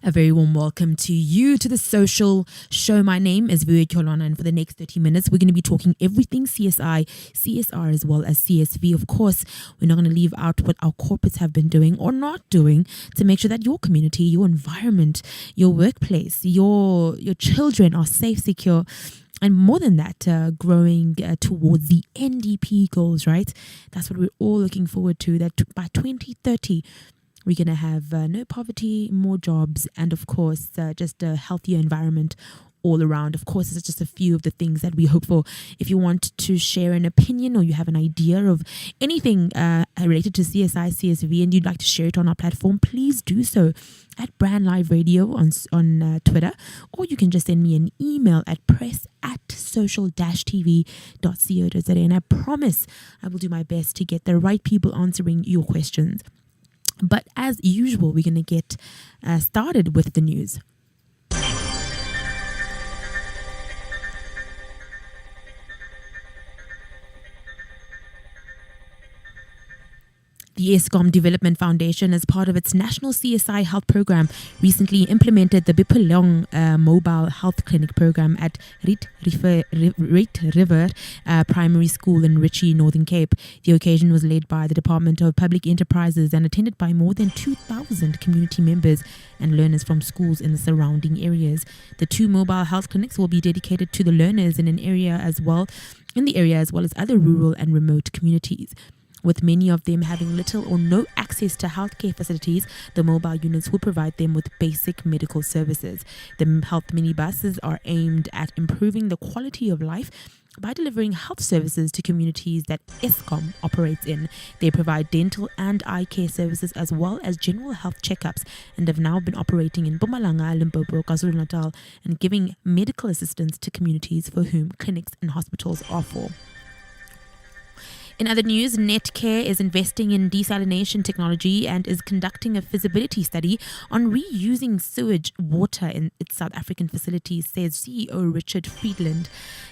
A very warm welcome to you to the social show. My name is Vuyo Kyolwana, and for the next 30 minutes, we're going to be talking everything CSI, CSR, as well as CSV. Of course, we're not going to leave out what our corporates have been doing or not doing to make sure that your community, your environment, your workplace, your children are safe, secure, and more than that, growing towards the NDP goals, right? That's what we're all looking forward to, that by 2030, we're going to have no poverty, more jobs, and of course, just a healthier environment all around. Of course, it's just a few of the things that we hope for. If you want to share an opinion or you have an idea of anything related to CSI, CSV, and you'd like to share it on our platform, please do so at Brand Live Radio on Twitter, or you can just send me an email at press@social-tv.co.za, and I promise I will do my best to get the right people answering your questions. But as usual, we're going to get started with the news. The Eskom Development Foundation, as part of its National CSI Health Program, recently implemented the Bipolong Mobile Health Clinic Program at Riet River Primary School in Richie, Northern Cape. The occasion was led by the Department of Public Enterprises and attended by more than 2,000 community members and learners from schools in the surrounding areas. The 2 mobile health clinics will be dedicated to the learners in the area as well as other rural and remote communities. With many of them having little or no access to healthcare facilities, the mobile units will provide them with basic medical services. The health minibuses are aimed at improving the quality of life by delivering health services to communities that Eskom operates in. They provide dental and eye care services as well as general health checkups, and have now been operating in Mpumalanga, Limpopo, KwaZulu-Natal, and giving medical assistance to communities for whom clinics and hospitals are for. In other news, Netcare is investing in desalination technology and is conducting a feasibility study on reusing sewage water in its South African facilities, says CEO Richard Friedland.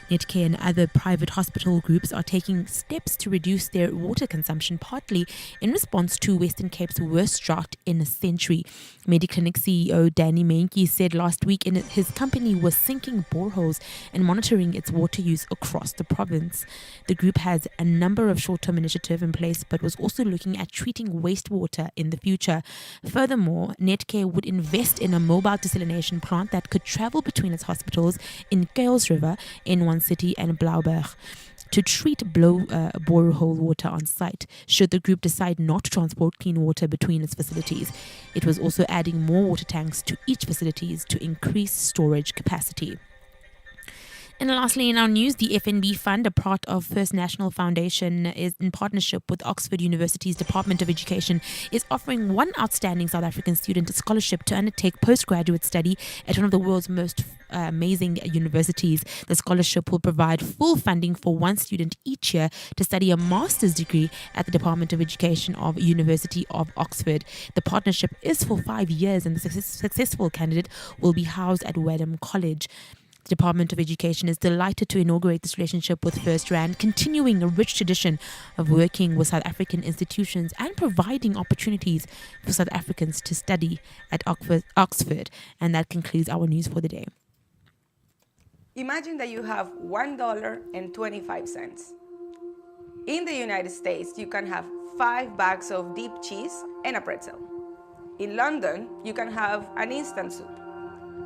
Netcare and other private hospital groups are taking steps to reduce their water consumption, partly in response to Western Cape's worst drought in a century. Mediclinic CEO Danny Menke said last week his company was sinking boreholes and monitoring its water use across the province. The group has a number of short-term initiatives in place, but was also looking at treating wastewater in the future. Furthermore, Netcare would invest in a mobile desalination plant that could travel between its hospitals in Kuils River, in one city, and Blauberg to treat borehole water on site, should the group decide not to transport clean water between its facilities. It was also adding more water tanks to each facilities to increase storage capacity. And lastly, in our news, the FNB Fund, a part of First National Foundation, is in partnership with Oxford University's Department of Education, is offering one outstanding South African student a scholarship to undertake postgraduate study at one of the world's most amazing universities. The scholarship will provide full funding for one student each year to study a master's degree at the Department of Education of University of Oxford. The partnership is for 5 years, and the successful candidate will be housed at Wadham College. The Department of Education is delighted to inaugurate this relationship with First Rand, continuing a rich tradition of working with South African institutions and providing opportunities for South Africans to study at Oxford. And that concludes our news for the day. Imagine that you have $1.25. In the United States, you can have 5 bags of deep cheese and a pretzel. In London, you can have an instant soup.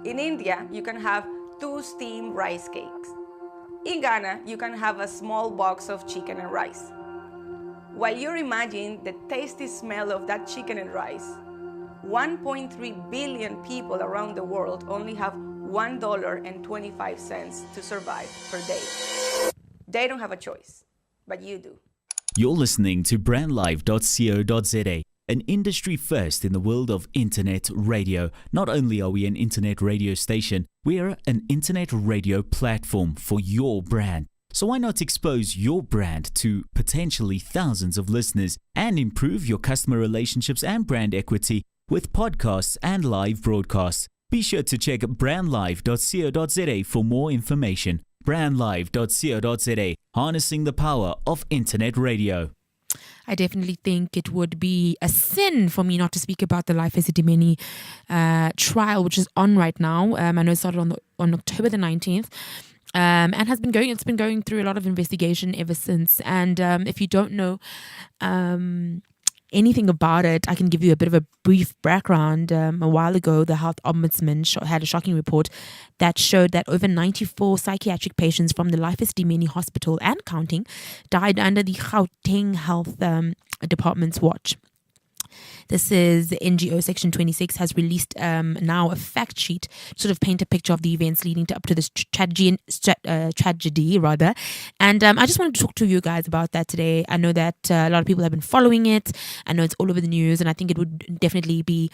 In India, you can have 2 steamed rice cakes. In Ghana, you can have a small box of chicken and rice. While you're imagining the tasty smell of that chicken and rice, 1.3 billion people around the world only have $1.25 to survive per day. They don't have a choice, but you do. You're listening to brandlive.co.za, an industry first in the world of internet radio. Not only are we an internet radio station, we are an internet radio platform for your brand. So why not expose your brand to potentially thousands of listeners and improve your customer relationships and brand equity with podcasts and live broadcasts? Be sure to check brandlive.co.za for more information. brandlive.co.za, harnessing the power of internet radio. I definitely think it would be a sin for me not to speak about the Life Esidimeni trial, which is on right now. I know it started on October the 19th. And it's been going through a lot of investigation ever since. And if you don't know anything about it, I can give you a bit of a brief background. A while ago, the health ombudsman had a shocking report that showed that over 94 psychiatric patients from the Life Esidimeni Hospital and counting died under the Gauteng Health Department's watch. This is NGO Section 26 has released now a fact sheet to sort of paint a picture of the events leading up to this tragedy rather. And I just wanted to talk to you guys about that today. I know that a lot of people have been following it. I know it's all over the news, and I think it would definitely be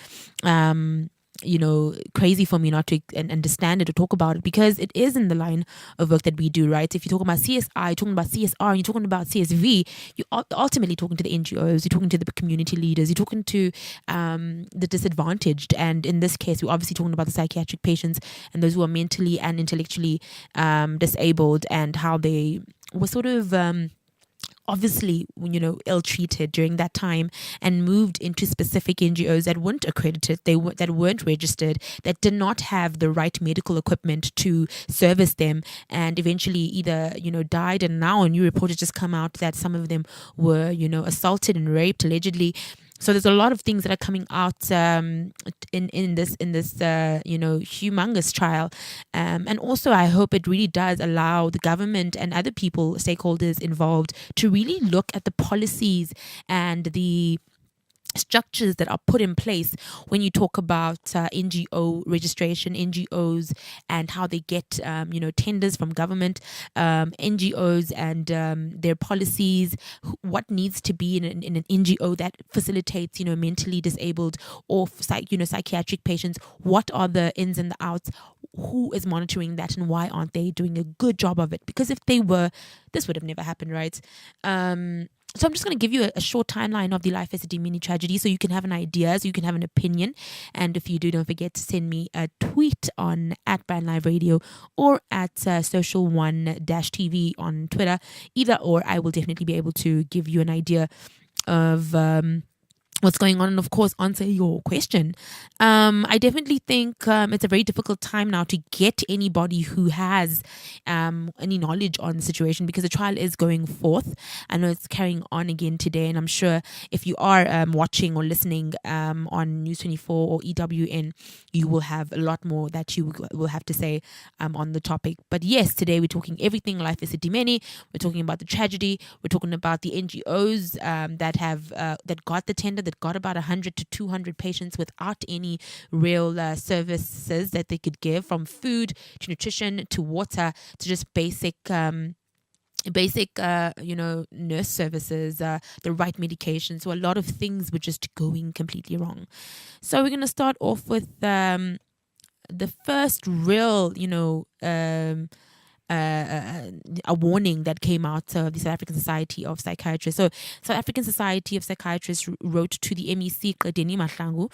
crazy for me not to understand it or talk about it, because it is in the line of work that we do, right? If you're talking about CSI, you're talking about CSR, and you're talking about CSV, you're ultimately talking to the NGOs, you're talking to the community leaders, you're talking to the disadvantaged. And in this case, we're obviously talking about the psychiatric patients and those who are mentally and intellectually disabled, and how they were sort of obviously, ill-treated during that time and moved into specific NGOs that weren't accredited, that weren't registered, that did not have the right medical equipment to service them, and eventually either, died. And now a new report has just come out that some of them were, assaulted and raped, allegedly. So there's a lot of things that are coming out in this humongous trial, and also I hope it really does allow the government and other people, stakeholders involved, to really look at the policies and the structures that are put in place when you talk about NGO registration, NGOs, and how they get tenders from government, NGOs and their policies, what needs to be in an NGO that facilitates mentally disabled or psychiatric patients, what are the ins and the outs, who is monitoring that, and why aren't they doing a good job of it? Because if they were, this would have never happened, right? So I'm just going to give you a short timeline of the Life Esidimeni tragedy so you can have an idea, so you can have an opinion. And if you do, don't forget to send me a tweet on @BrandLiveRadio or at Social1-TV on Twitter. Either or, I will definitely be able to give you an idea of what's going on, and of course answer your question. I definitely think it's a very difficult time now to get anybody who has any knowledge on the situation, because the trial is going forth. I know it's carrying on again today, and I'm sure if you are watching or listening on News 24 or EWN, you will have a lot more that you will have to say on the topic. But yes, today we're talking everything Life Esidimeni. We're talking about the tragedy. We're talking about the NGOs that got the tender, that got about 100 to 200 patients without any real services that they could give, from food to nutrition to water to just basic nurse services, the right medication. So a lot of things were just going completely wrong. So we're going to start off with the first real, a warning that came out of the South African Society of Psychiatrists. So South African Society of Psychiatrists wrote to the MEC Esidimeni Mahlangu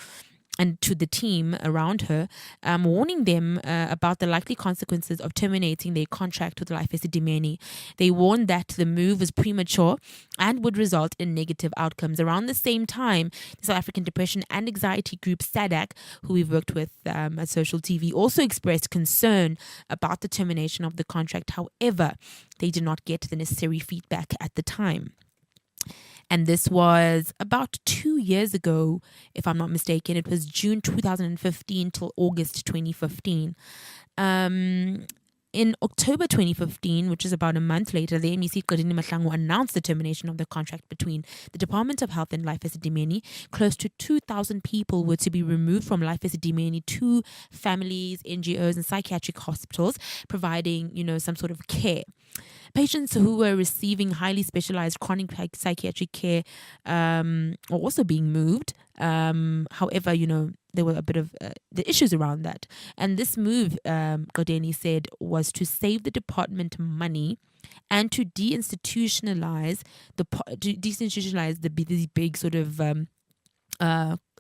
and to the team around her, warning them about the likely consequences of terminating their contract with Life Esidimeni. They warned that the move was premature and would result in negative outcomes. Around the same time, the South African Depression and Anxiety Group, SADAG, who we've worked with at Social TV, also expressed concern about the termination of the contract. However, they did not get the necessary feedback at the time. And this was about 2 years ago, if I'm not mistaken. It was June 2015 till August 2015. In October 2015, which is about a month later, the MEC Esidimeni Mahlangu announced the termination of the contract between the Department of Health and Life Esidimeni. Close to 2,000 people were to be removed from Life Esidimeni to families, NGOs, and psychiatric hospitals, providing, some sort of care. Patients who were receiving highly specialized chronic psychiatric care were also being moved. However, there were a bit of the issues around that. And this move, Godeni said, was to save the department money and to deinstitutionalize these big sort of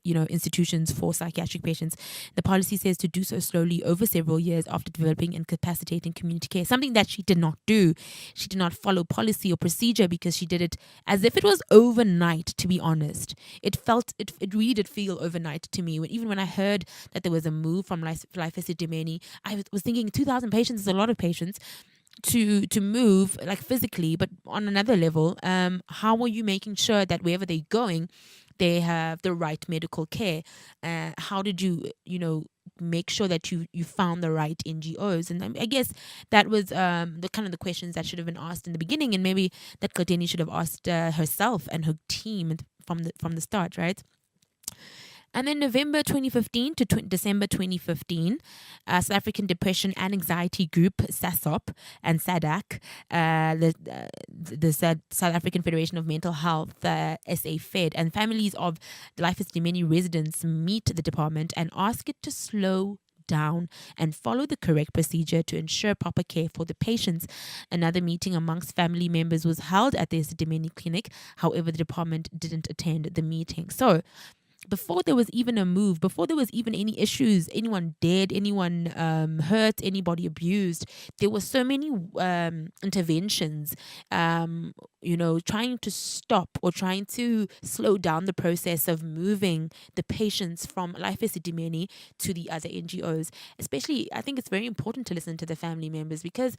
institutions for psychiatric patients. The policy says to do so slowly over several years after developing incapacitating community care, something that she did not do. She did not follow policy or procedure because she did it as if it was overnight, to be honest. It really did feel overnight to me. Even when I heard that there was a move from Life Esidimeni, I was thinking 2,000 patients is a lot of patients to move, like physically, but on another level, how are you making sure that wherever they're going, they have the right medical care? How did you make sure that you found the right NGOs? And I guess that was the kind of the questions that should have been asked in the beginning, and maybe that Kodeni should have asked herself and her team from the start, right? And then November 2015 to December 2015, South African Depression and Anxiety Group, SASOP, and SADAC, the South African Federation of Mental Health, SA Fed, and families of Life Esidimeni residents meet the department and ask it to slow down and follow the correct procedure to ensure proper care for the patients. Another meeting amongst family members was held at the Esidimeni clinic. However, the department didn't attend the meeting. So, before there was even a move, before there was even any issues, anyone dead, anyone hurt, anybody abused, there were so many interventions, trying to stop or trying to slow down the process of moving the patients from Life Esidimeni to the other NGOs. Especially, I think it's very important to listen to the family members, because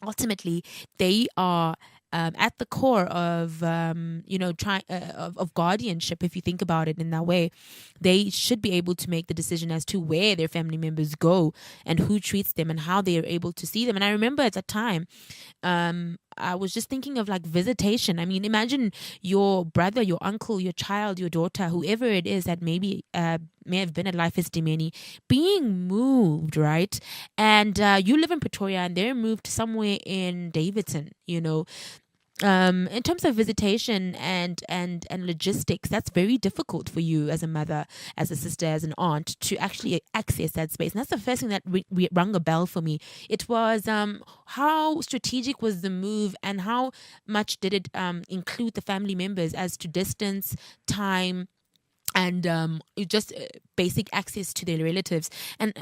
ultimately they are at the core of of guardianship. If you think about it in that way, they should be able to make the decision as to where their family members go and who treats them and how they are able to see them. And I remember at the time, I was just thinking of like visitation. I mean, imagine your brother, your uncle, your child, your daughter, whoever it is that maybe may have been at Life Esidimeni being moved, right? And you live in Pretoria and they're moved somewhere in Davidson, in terms of visitation and logistics, that's very difficult for you as a mother, as a sister, as an aunt, to actually access that space. And that's the first thing that rung a bell for me. It was how strategic was the move, and how much did it include the family members as to distance, time, and just basic access to their relatives. And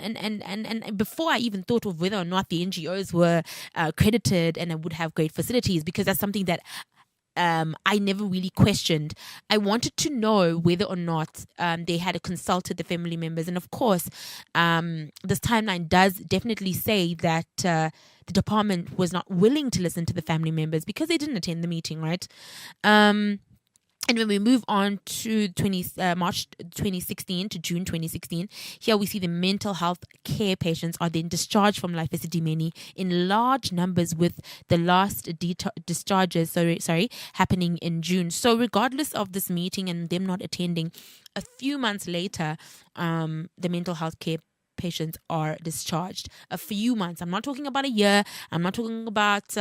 before I even thought of whether or not the NGOs were accredited and would have great facilities, because that's something that I never really questioned. I wanted to know whether or not they had consulted the family members. And of course, this timeline does definitely say that the department was not willing to listen to the family members because they didn't attend the meeting, right? And when we move on to March 2016 to June 2016, here we see the mental health care patients are then discharged from Life Esidimeni in large numbers, with the last discharges happening in June. So regardless of this meeting and them not attending, a few months later, the mental health care patients are discharged. A few months. I'm not talking about a year. I'm not talking about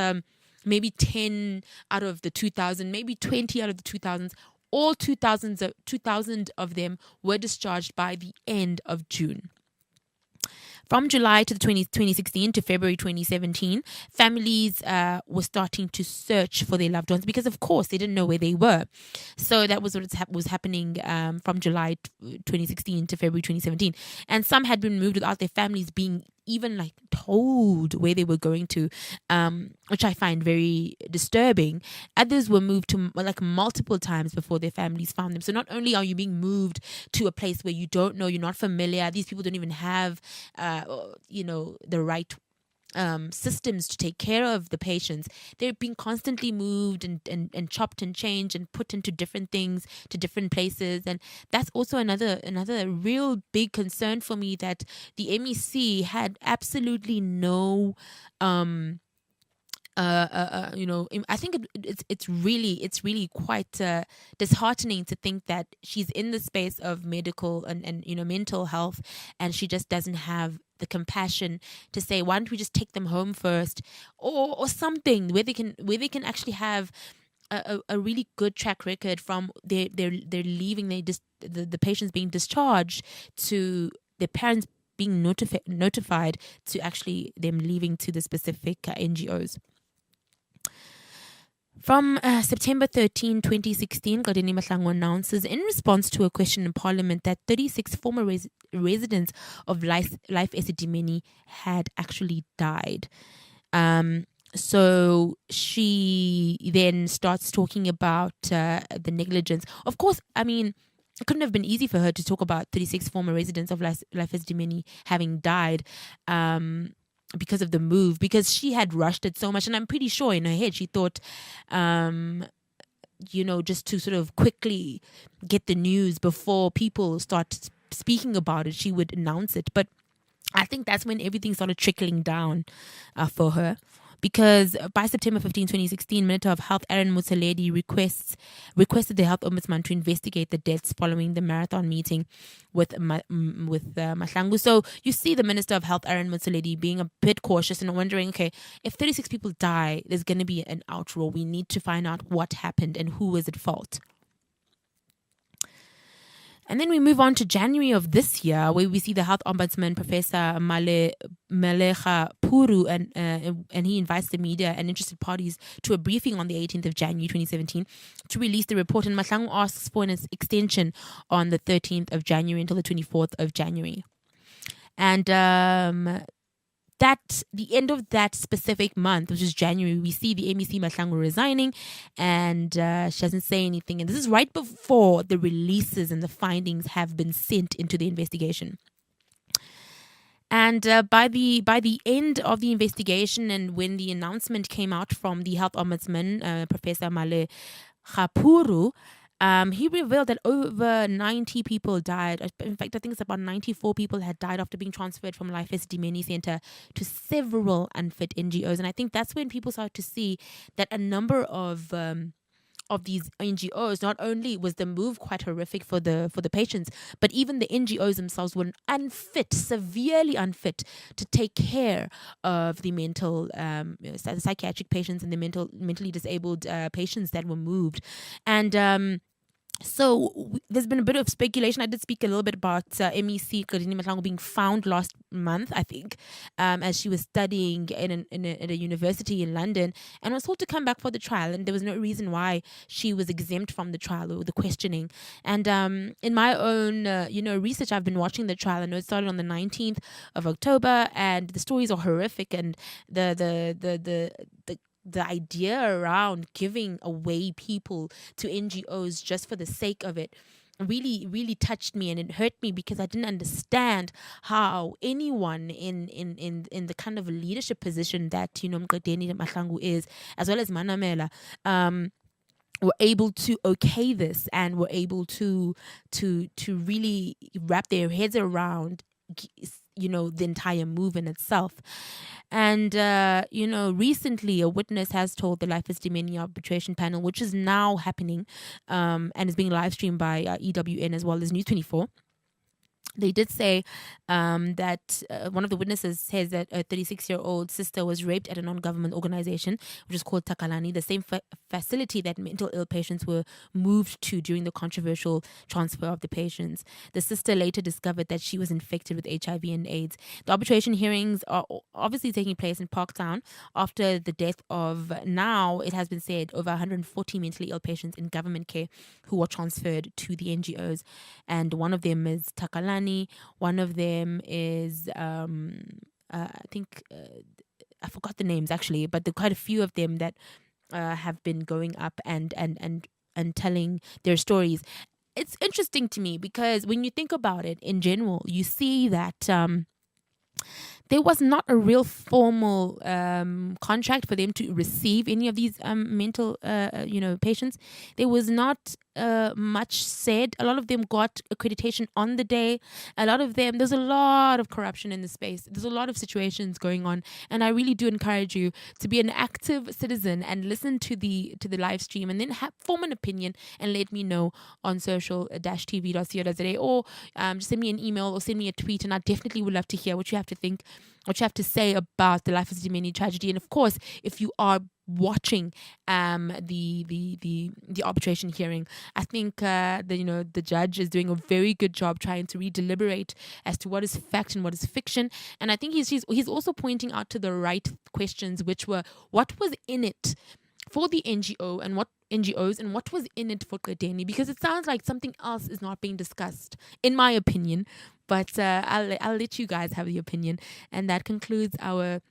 maybe 10 out of the 2,000, maybe 20 out of the 2,000s. All 2,000 of them were discharged by the end of June. From July to 2016 to February 2017, families were starting to search for their loved ones because, of course, they didn't know where they were. So that was what was happening from July 2016 to February 2017. And some had been moved without their families being even like told where they were going to, which I find very disturbing. Others were moved to like multiple times before their families found them. So not only are you being moved to a place where you don't know, you're not familiar, these people don't even have, the right systems to take care of the patients. They're being constantly moved and chopped and changed and put into different things, to different places. And that's also another real big concern for me, that the MEC had absolutely no I think it's really quite disheartening to think that she's in the space of medical and mental health, and she just doesn't have the compassion to say, why don't we just take them home first, or something where they can actually have a really good track record from they're leaving, the patients being discharged to their parents being notified to actually them leaving to the specific NGOs. From September 13, 2016, Godeni Mahlangu announces in response to a question in Parliament that 36 former residents of Life Esidimeni had actually died. So she then starts talking about the negligence. Of course, I mean, it couldn't have been easy for her to talk about 36 former residents of Life Esidimeni having died. Because of the move, because she had rushed it so much. And I'm pretty sure in her head she thought, just to sort of quickly get the news before people start speaking about it, she would announce it. But I think that's when everything started trickling down for her. Because by September 15, 2016, Minister of Health Aaron Motsoaledi requested the Health Ombudsman to investigate the deaths following the marathon meeting with Mahlangu. So you see the Minister of Health Aaron Motsoaledi being a bit cautious and wondering, okay, if 36 people die, there's going to be an outroar. We need to find out what happened and who was at fault. And then we move on to January of this year, where we see the Health Ombudsman, Professor Malecha Puru, and he invites the media and interested parties to a briefing on the 18th of January 2017 to release the report. And Mahlangu asks for an extension on the 13th of January until the 24th of January. And that the end of that specific month, which is January, we see the MEC Mahlangu resigning, and she doesn't say anything. And this is right before the releases and the findings have been sent into the investigation. And by the end of the investigation, and when the announcement came out from the Health Ombudsman, Professor Male Khapuru, he revealed that over 90 people died. In fact, I think it's about 94 people had died after being transferred from Life Esidimeni Center to several unfit NGOs. And I think that's when people started to see that a number of these NGOs, not only was the move quite horrific for the patients, but even the NGOs themselves were unfit, severely unfit to take care of the psychiatric patients and the mentally disabled patients that were moved. And so there's been a bit of speculation. I did speak a little bit about MEC Godeni Mahlangu being found last month, I think, as she was studying in a university in London, and was told to come back for the trial. And there was no reason why she was exempt from the trial or the questioning. And in my own research, I've been watching the trial. I know it started on the 19th of October, and the stories are horrific. And the idea around giving away people to NGOs just for the sake of it really, really touched me, and it hurt me because I didn't understand how anyone in the kind of leadership position that Godeni Mahlangu is, as well as Manamela, were able to okay this and were able to really wrap their heads around the entire move in itself. And recently a witness has told the Life Esidimeni arbitration panel, which is now happening and is being live streamed by EWN as well as News 24. They did say that one of the witnesses says that a 36-year-old sister was raped at a non-government organization, which is called Takalani, the same facility that mental ill patients were moved to during the controversial transfer of the patients. The sister later discovered that she was infected with HIV and AIDS. The arbitration hearings are obviously taking place in Parktown after the death of, now it has been said, over 140 mentally ill patients in government care who were transferred to the NGOs. And one of them is Takalani. One of them is, I think, I forgot the names actually, but there are quite a few of them that have been going up and telling their stories. It's interesting to me because when you think about it in general, you see that there was not a real formal contract for them to receive any of these mental, patients. There was not much said. A lot of them got accreditation on the day. A lot of them, there's a lot of corruption in the space. There's a lot of situations going on, and I really do encourage you to be an active citizen and listen to the live stream, and then form an opinion and let me know on social-tv.co.za, or just send me an email or send me a tweet, and I definitely would love to hear what you have to think, what you have to say about the Life Esidimeni tragedy. And of course, if you are watching the arbitration hearing, I think the judge is doing a very good job trying to redeliberate as to what is fact and what is fiction. And I think he's also pointing out to the right questions, which were, what was in it for the NGO and what NGOs and what was in it for Qedeni, because it sounds like something else is not being discussed, in my opinion. But I'll let you guys have the opinion. And that concludes our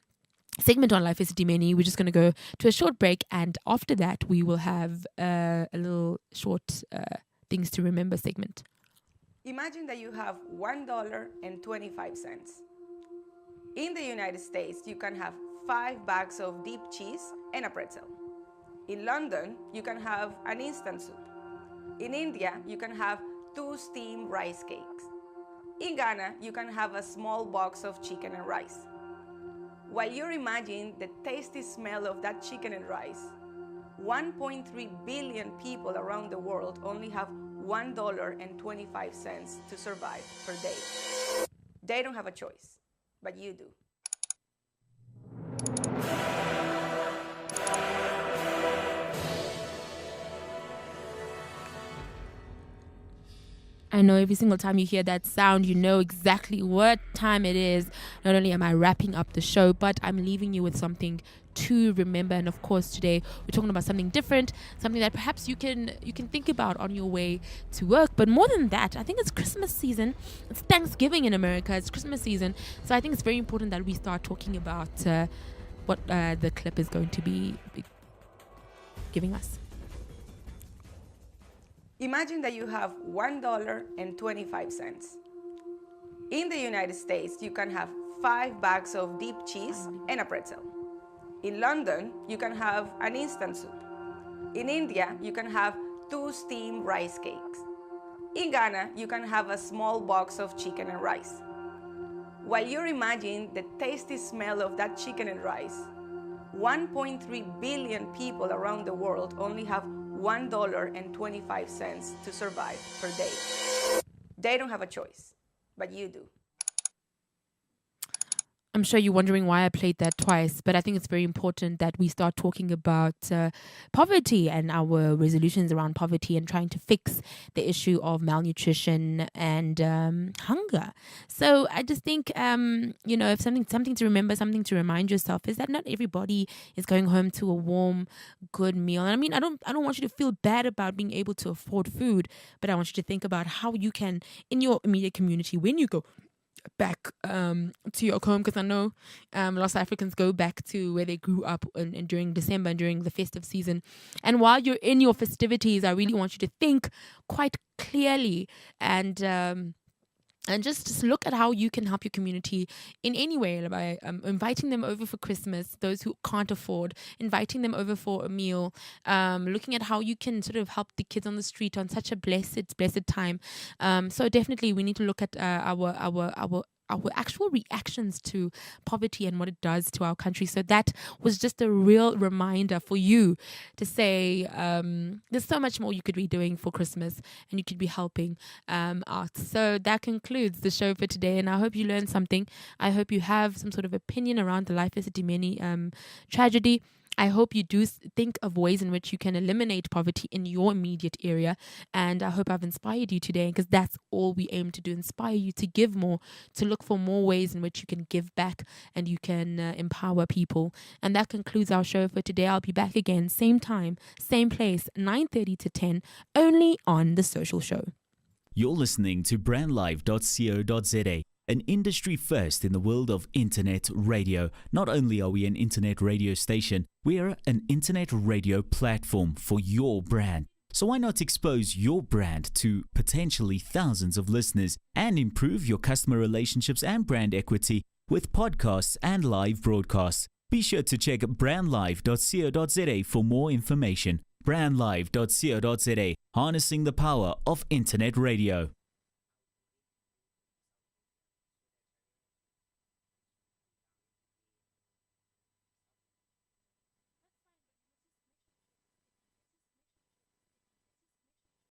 segment on Life Esidimeni. We're just going to go to a short break, and after that we will have a little short things to remember segment. Imagine that you have $1.25. In the United States, you can have 5 bags of deep cheese and a pretzel. In London, you can have an instant soup. In India, you can have 2 steamed rice cakes. In Ghana, you can have a small box of chicken and rice. While you're imagining the tasty smell of that chicken and rice, 1.3 billion people around the world only have $1.25 to survive per day. They don't have a choice, but you do. I know every single time you hear that sound, you know exactly what time it is. Not only am I wrapping up the show, but I'm leaving you with something to remember. And of course, today we're talking about something different, something that perhaps you can think about on your way to work. But more than that, I think it's Christmas season. It's Thanksgiving in America. It's Christmas season. So I think it's very important that we start talking about what the clip is going to be giving us. Imagine that you have $1.25. In the United States, you can have 5 bags of deep cheese and a pretzel. In London, you can have an instant soup. In India, you can have 2 steamed rice cakes. In Ghana, you can have a small box of chicken and rice. While you're imagining the tasty smell of that chicken and rice, 1.3 billion people around the world only have $1.25 to survive per day. They don't have a choice, but you do. I'm sure you're wondering why I played that twice, but I think it's very important that we start talking about poverty and our resolutions around poverty and trying to fix the issue of malnutrition and hunger. So I just think, if something to remember, something to remind yourself is that not everybody is going home to a warm, good meal. And I mean, I don't want you to feel bad about being able to afford food, but I want you to think about how you can, in your immediate community, when you go back to your home, because I know lots of Africans go back to where they grew up and during December and during the festive season. And while you're in your festivities, I really want you to think quite clearly and just look at how you can help your community in any way by inviting them over for Christmas, those who can't afford, inviting them over for a meal, looking at how you can sort of help the kids on the street on such a blessed time. So definitely we need to look at our actual reactions to poverty and what it does to our country. So that was just a real reminder for you to say there's so much more you could be doing for Christmas and you could be helping out. So that concludes the show for today, and I hope you learned something. I hope you have some sort of opinion around the Life Esidimeni tragedy. I hope you do think of ways in which you can eliminate poverty in your immediate area. And I hope I've inspired you today, because that's all we aim to do, inspire you to give more, to look for more ways in which you can give back and you can empower people. And that concludes our show for today. I'll be back again, same time, same place, 9:30 to 10, only on The Social Show. You're listening to brandlive.co.za, an industry first in the world of internet radio. Not only are we an internet radio station, we are an internet radio platform for your brand. So why not expose your brand to potentially thousands of listeners and improve your customer relationships and brand equity with podcasts and live broadcasts? Be sure to check brandlive.co.za for more information. brandlive.co.za, harnessing the power of internet radio.